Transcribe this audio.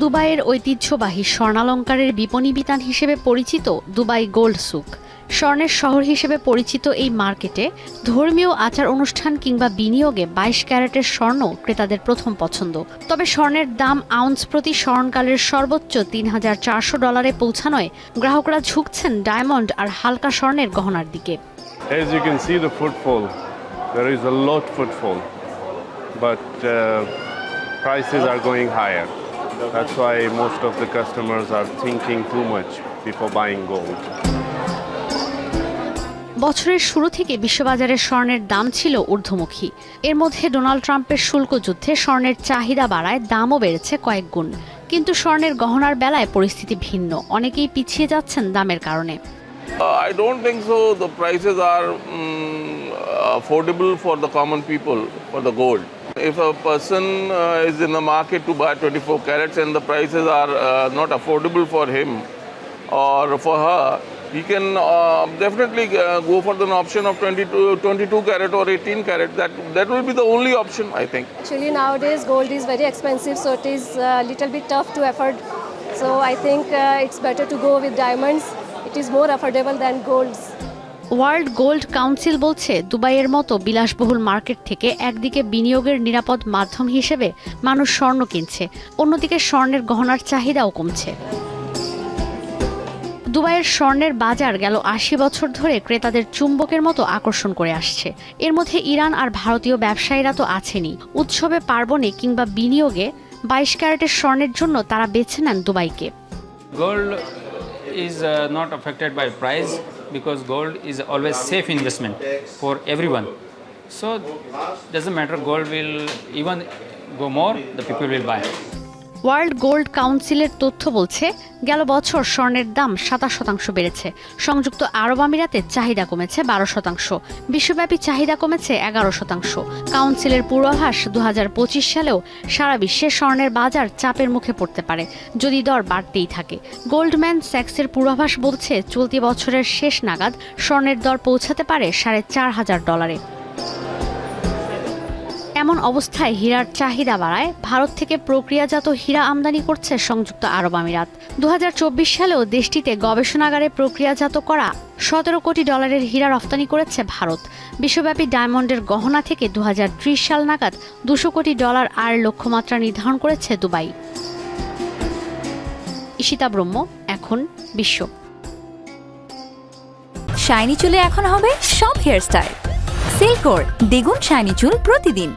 দুবাইয়ের ঐতিহ্যবাহী স্বর্ণালংকারের বিপণী বিতান হিসেবে পরিচিত দুবাই গোল্ড সুক। স্বর্ণের শহর হিসেবে পরিচিত এই মার্কেটে ধর্মীয় আচার অনুষ্ঠান কিংবা বিনিয়োগে ২২ ক্যারেটের স্বর্ণ ক্রেতাদের প্রথম পছন্দ। তবে স্বর্ণের দাম আউন্স প্রতি স্বর্ণকালের সর্বোচ্চ $৩,৪০০ পৌঁছানোয় গ্রাহকরা ঝুঁকছেন ডায়মন্ড আর হালকা স্বর্ণের গহনার দিকে। As you can see the footfall, there is a lot footfall, but prices are going higher. That's why most of the customers are thinking too much before buying gold. বছরের শুরু থেকে বিশ্ববাজারে স্বর্ণের দাম ছিল ঊর্ধ্বমুখী। এর মধ্যে ডোনাল্ড ট্রাম্পের শুল্ক যুদ্ধে স্বর্ণের চাহিদা বাড়ায় দামও বেড়েছে কয়েক গুণ। কিন্তু স্বর্ণের গহনার বেলায় পরিস্থিতি ভিন্ন, অনেকেই পিছিয়ে যাচ্ছেন দামের কারণে। I don't think so. The prices are affordable for the common people for the gold. If a person is in the market to buy 24 carats and the prices are not affordable for him or for her, he can definitely go for the option of 22 carat or 18 carat. That will be the only option, I think. Actually, nowadays gold is very expensive, so it is a little bit tough to afford. So I think it's better to go with diamonds. It is more affordable than golds. World gold council বলছে, দুবাইয়ের মতো বিলাসবহুল market থেকে একদিকে বিনিয়োগের নিরাপদ মাধ্যম হিসেবে মানুষ স্বর্ণ কিনছে, অন্যদিকে স্বর্ণের গহনার চাহিদাও কমছে। দুবাইয়ের স্বর্ণের বাজার গেল ৮০ বছর ধরে ক্রেতাদের চুম্বকের মতো আকর্ষণ করে আসছে। এর মধ্যে ইরান আর ভারতীয় ব্যবসায়ীরা তো আছেনই। উৎসবে, পার্বণে কিংবা বিনিয়োগে ২২ ক্যারেটের স্বর্ণের জন্য তারা বেছে নেন দুবাইকে। Gold is not affected by price because gold is always safe investment for everyone. So doesn't matter, gold will even go more, the people will buy. World gold কাউন্সিলের তথ্য বলছে, গেল বছর স্বর্ণের দাম ২৭% বেড়েছে। সংযুক্ত আরব আমিরাতে চাহিদা কমেছে 12%, বিশ্বব্যাপী চাহিদা কমেছে 11%। কাউন্সিলের পূর্বাভাস ২০২৫ সালেও সারা বিশ্বে স্বর্ণের বাজার চাপের মুখে পড়তে পারে যদি দর বাড়তেই থাকে। গোল্ডম্যান স্যাক্সের পূর্বাভাস বলছে, চলতি বছরের শেষ নাগাদ স্বর্ণের দর পৌঁছাতে পারে $৪৫০০। এমন অবস্থায় হীরার চাহিদা বাড়ায় ভারত থেকে প্রক্রিয়াজাত হীরা আমদানি করছে সংযুক্ত আরব আমিরাত। ২০২৪ সালেও দেশটিতে গবেষণাগারে প্রক্রিয়াজাত করা $১৭ কোটি হীরা রফতানি করেছে ভারত। বিশ্বব্যাপী ডায়মন্ডের গহনা থেকে ২০৩০ সাল নাগাদ $২০০ কোটি আয়ের লক্ষ্যমাত্রা নির্ধারণ করেছে দুবাই। ঈশিতা ব্রহ্ম, এখন বিশ্ব। শাইনি চুলে এখন হবে সব হেয়ারস্টাইল। সিল্কোর দ্বিগুণ শাইনি চুল প্রতিদিন।